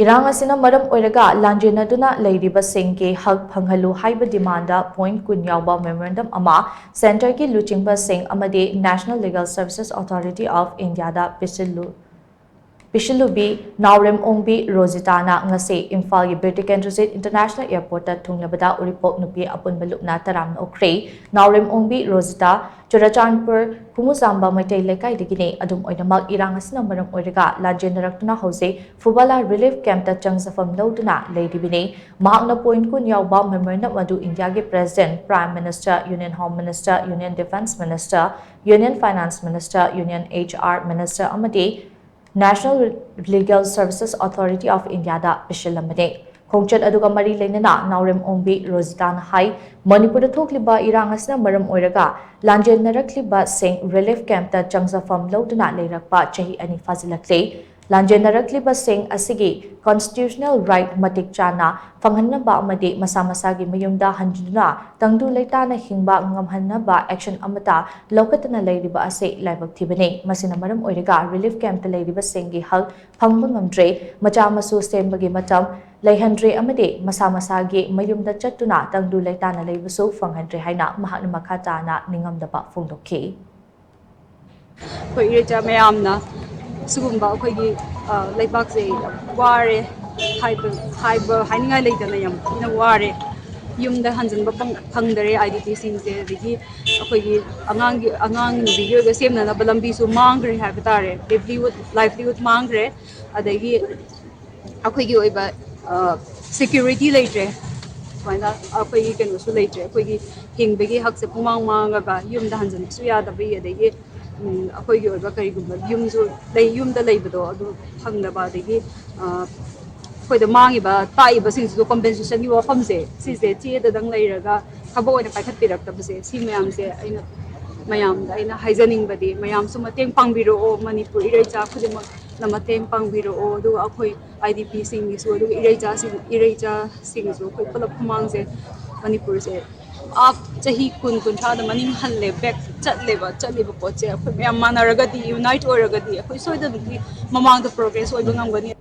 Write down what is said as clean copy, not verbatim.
Irang asina maram oiraga Lanjenaduna Leiribasingi hak Phanghalu Haiba demanda point kun Yaoba Memorandum ama Center ki luchingba shing amadi National Legal Services Authority of India da Pisilubi Naorem Ongbi Rojita na ngasi Imphal Bir Tikendrajit International Airport thunglabada Uripok Nupi Apunba Lup na Taramna Okhre Naorem Ongbi Rojita Churachandpur Pumuzamba Maitai Lekai digini adum oinamak Irang asina maram oiraga Lanjenaduna hose Fubala Relief Camp ta changsafam loduna leiribini mahakna point kun Yaoba Memorandum madu India ke President Prime Minister Union Home Minister Union Defence Minister Union Finance Minister Union HR Minister amadi National Legal Services Authority of India da pishillubi khongchat aduga mari leinana Naorem Ongbi Rojita na hai Manipuri thokliba Irang asina maram oiraga lanjennaduna shing relief camp ta changsafam loduna leirakpa chahi ani fazilakle lanjennaduna shing asigi constitutional right matik chana phanghanba amadi masa masagi mayumda hanjuna tangdu leitana hingba ngamhanba action amata lokatana leiriba ase laibak thibane masina maram oiraga relief camp ta leiriba singi hal phangba ngamdre macha masu sembagi matam leihandre amade masa masagi mayumda chattuna tangdu leitana leibusu phanghandre haina mahakna makhata na ningamdaba phongdokhi koi reja mayamna sugumba akhoi leibak se ware haiba haininga leitana yam na ware yumda hanjanba phangdare idp sing se digi akhoi angang video ga semna na balambi su mangre haiba tare livelihood mangre adagi akhoi gi oiba security leitre maina akhoi gi kenu su leitre akhoi gi hingbegi hak se pumang mangaga yumda hanjan su ya da bi adagi akhoi gi oiba kari gumba yumda leibado adu phangdaba adagi khoi da mangi ba tai ba sing su compensation gi wafam se si se che da dang leiraga thabo oina paikhat pirak ta base si mayam se aina mayam da aina haizaning badi mayam su mateng pangbiro o manipur irecha khudima na mateng pangbiro o du akhoi idp sing gi su du irecha sing su khoi palap khumang se manipur se आप चाही कुन था मनिंग हल्ले back चलेबा पोचे mayam manaragadi unite oiragadi khoi soida mamang da progress oiba ngamgani